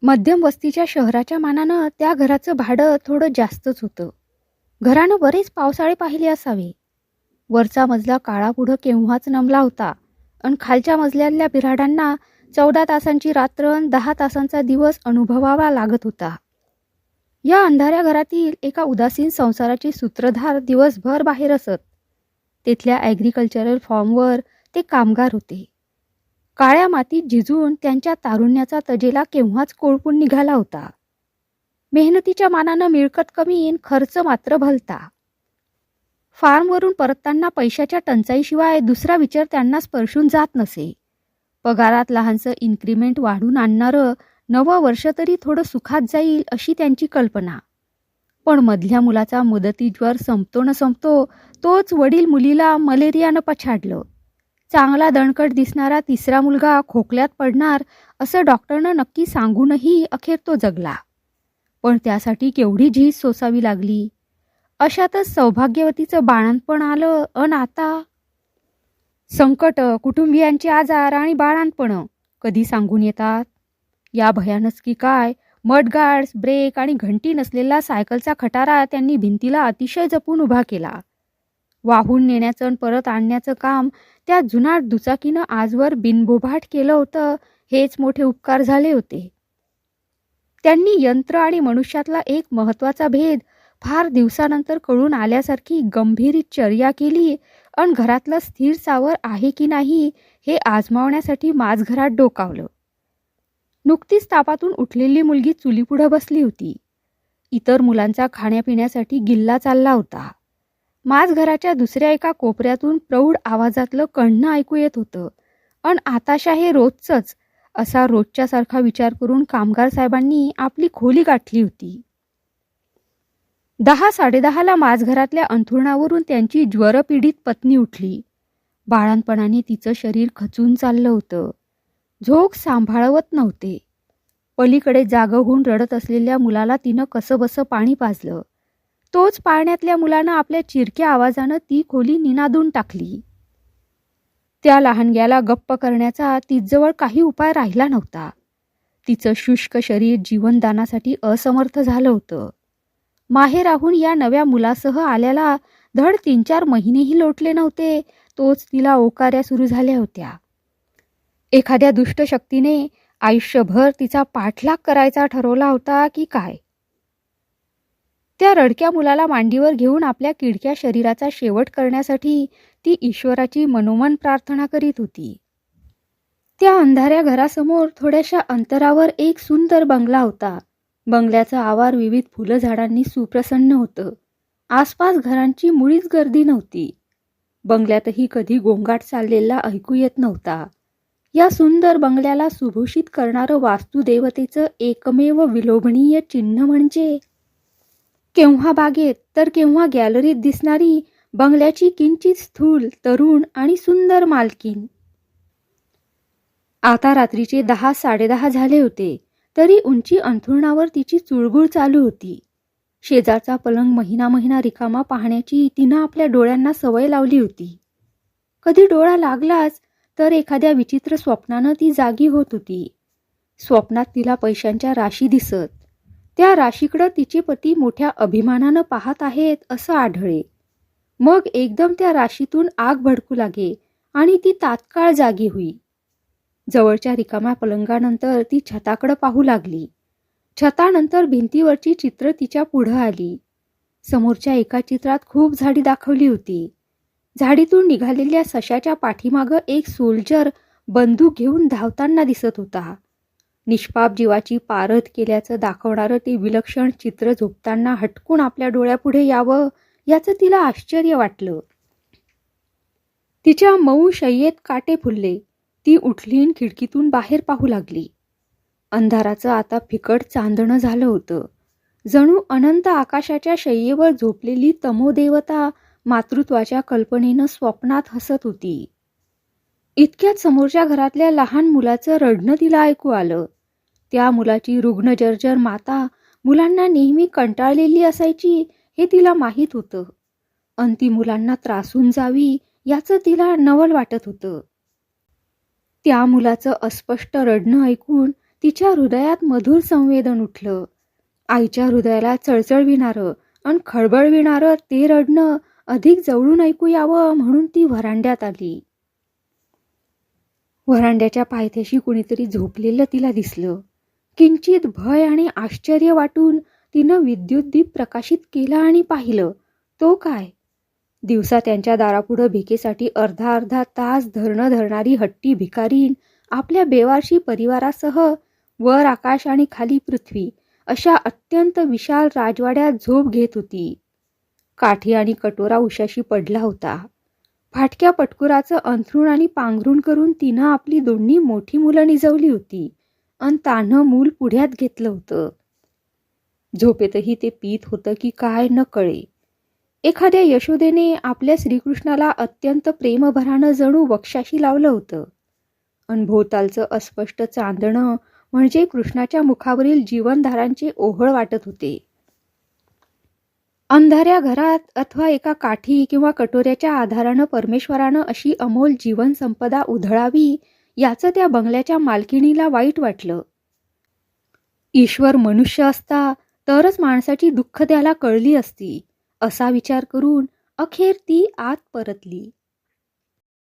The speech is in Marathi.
मध्यम वस्तीच्या शहराच्या मानानं त्या घराचं भाडं थोडं जास्तच होतं. घरानं बरेच पावसाळे पाहिले असावे. वरचा मजला काळापुढं केव्हाच नमला होता आणि खालच्या मजल्यातल्या बिऱ्हाडांना 14 तासांची रात्र आणि 10 तासांचा दिवस अनुभवावा लागत होता. या अंधाऱ्या घरातील एका उदासीन संसाराचे सूत्रधार दिवसभर बाहेर असत. तिथल्या ॲग्रिकल्चरल फॉर्मवर ते कामगार होते. काळ्या मातीत झिजून त्यांच्या तारुण्याचा तजेला केव्हाच कोळपून निघाला होता. मेहनतीच्या मानानं मिळकत कमी आणि खर्च मात्र भलता. फार्मवरून परतताना पैशाच्या टंचाईशिवाय दुसरा विचार त्यांना स्पर्शून जात नसे. पगारात लहानसं इन्क्रिमेंट वाढून आणणारं नवं वर्ष तरी थोडं सुखात जाईल अशी त्यांची कल्पना. पण मधल्या मुलाचा मुदतीज्वर संपतो न संपतो तोच वडील मुलीला मलेरियानं पछाडलं. चांगला दणकट दिसणारा तिसरा मुलगा खोकल्यात पडणार असं डॉक्टरनं नक्की सांगूनही अखेर तो जगला. पण त्यासाठी केवढी झीज सोसावी लागली. अशातच सौभाग्यवतीचं बाळंतपण आलं आणि आता संकट, कुटुंबियांचे आजार आणि बाळंतपणं कधी सांगून येतात. या भयानच की काय मडगार्ड्स, ब्रेक आणि घंटी नसलेला सायकलचा खटारा त्यांनी भिंतीला अतिशय जपून उभा केला. वाहून नेण्याचं आणि परत आणण्याचं काम त्या जुनाट दुचाकीनं आजवर बिनबोभाट केलं होतं. हेच मोठे उपकार झाले होते. त्यांनी यंत्र आणि मनुष्यातला एक महत्त्वाचा भेद फार दिवसानंतर कळून आल्यासारखी गंभीर चर्या केली आणि घरातलं स्थिर सावर आहे की नाही हे आजमावण्यासाठी माझघरात डोकावलं. नुकतीच तापातून उठलेली मुलगी चुलीपुढं बसली होती. इतर मुलांचा खाण्यापिण्यासाठी गिल्ला चालला होता. माझघराच्या दुसऱ्या एका कोपऱ्यातून प्रौढ आवाजातलं कण्हणं ऐकू येत होतं. आणि आताशा हे रोजचंच असा रोजच्या सारखा विचार करून कामगार साहेबांनी आपली खोली गाठली होती. 10-10:30ला माझघरातल्या अंथरुणावरून त्यांची ज्वरपीडित पत्नी उठली. बाळंतपणाने तिचं शरीर खचून चाललं होतं. झोक सांभाळवत नव्हते. पलीकडे जागं होऊन रडत असलेल्या मुलाला तिनं कसंबसं पाणी पाजलं. तोच पाळण्यातल्या मुलानं आपल्या चिरक्या आवाजानं ती खोली निनादून टाकली. त्या लहानग्याला गप्प करण्याचा तिजवळ काही उपाय राहिला नव्हता. तिचं शुष्क शरीर जीवनदानासाठी असमर्थ झालं होतं. माहेराहून या नव्या मुलासह आल्याला धड 3-4 महिनेही लोटले नव्हते तोच तिला ओकाऱ्या सुरू झाल्या होत्या. एखाद्या दुष्ट शक्तीने आयुष्यभर तिचा पाठलाग करायचा ठरवला होता की काय. त्या रडक्या मुलाला मांडीवर घेऊन आपल्या किडक्या शरीराचा शेवट करण्यासाठी ती ईश्वराची मनोमन प्रार्थना करीत होती. त्या अंधाऱ्या घरासमोर थोड्याशा अंतरावर एक सुंदर बंगला होता. बंगल्याचं आवार विविध फुलं झाडांनी सुप्रसन्न होतं. आसपास घरांची मुळीच गर्दी नव्हती. बंगल्यातही कधी गोंगाट चाललेला ऐकू येत नव्हता. या सुंदर बंगल्याला सुभूषित करणारं वास्तुदेवतेचं एकमेव विलोभनीय चिन्ह म्हणजे केव्हा बागेत तर केव्हा गॅलरीत दिसणारी बंगल्याची किंचित स्थूल, तरुण आणि सुंदर मालकीन. आता रात्रीचे 10-10:30 झाले होते तरी उंची अंथरुणावर तिची चुळबुळ चालू होती. शेजारचा पलंग महिना रिकामा पाहण्याची तिनं आपल्या डोळ्यांना सवय लावली होती. कधी डोळा लागलाच तर एखाद्या विचित्र स्वप्नानं ती जागी होत होती. स्वप्नात तिला पैशांच्या राशी दिसत. त्या राशीकडं तिचे पती मोठ्या अभिमानानं पाहत आहेत असं आढळे. मग एकदम त्या राशीतून आग भडकू लागे आणि ती तात्काळ जागी होई. जवळच्या रिकाम्या पलंगानंतर ती छताकडं पाहू लागली. छतानंतर भिंतीवरची चित्र तिच्या पुढं आली. समोरच्या एका चित्रात खूप झाडी दाखवली होती. झाडीतून निघालेल्या सशाच्या पाठीमागं एक सोल्जर बंदूक घेऊन धावताना दिसत होता. निष्पाप जीवाची पारध केल्याचं दाखवणारं ते विलक्षण चित्र झोपताना हटकून आपल्या डोळ्यापुढे यावं याचं तिला आश्चर्य वाटलं. तिच्या मऊ शय्येत काटे फुलले. ती उठलीन खिडकीतून बाहेर पाहू लागली. अंधाराचं आता फिकट चांदणं झालं होतं. जणू अनंत आकाशाच्या शय्येवर झोपलेली तमोदेवता मातृत्वाच्या कल्पनेनं स्वप्नात हसत होती. इतक्यात समोरच्या घरातल्या लहान मुलाचं रडणं तिला ऐकू आलं. त्या मुलाची रुग्ण जर्जर माता मुलांना नेहमी कंटाळलेली असायची हे तिला माहीत होतं. अन ती मुलांना त्रासून जावी याचं तिला नवल वाटत होतं. त्या मुलाचं अस्पष्ट रडणं ऐकून तिच्या हृदयात मधुर संवेदन उठलं. आईच्या हृदयाला चळचळविणारं आणि खळबळविणारं ते रडणं अधिक जवळून ऐकू यावं म्हणून ती व्हरांड्यात आली. व्हरांड्याच्या पायथ्याशी कुणीतरी झोपलेलं तिला दिसलं. किंचित भय आणि आश्चर्य वाटून तिनं विद्युत दीप प्रकाशित केला आणि पाहिलं. तो काय? दिवसा त्यांच्या दारापुढं भिकेसाठी अर्धा अर्धा तास धरणं धरणारी हट्टी भिकारीण आपल्या बेवारशी परिवारासह वर आकाश आणि खाली पृथ्वी अशा अत्यंत विशाल राजवाड्यात झोप घेत होती. काठी आणि कटोरा उशाशी पडला होता. फाटक्या पटकुराचं अंथरूण आणि पांघरूण करून तिनं आपली दोन्ही मोठी मुलं निजवली होती आणि तान्हं मूल पुढ्यात घेतलं होतं. झोपेतही ते पीत होतं की काय न कळे. एखाद्या यशोदेने आपल्या श्रीकृष्णाला अत्यंत प्रेमभरानं जणू वक्षाशी लावलं होतं. अन भोवतालचं अस्पष्ट चांदणं म्हणजे कृष्णाच्या मुखावरील जीवनधारांचे ओहळ वाटत होते. अंधाऱ्या घरात अथवा एका काठी किंवा कटोऱ्याच्या आधारानं परमेश्वरानं अशी अमोल जीवन संपदा उधळावी याचं त्या बंगल्याच्या मालकिणीला वाईट वाटलं. ईश्वर मनुष्य असता तरच माणसाची दुःख त्याला कळली असती असा विचार करून अखेर ती आत परतली.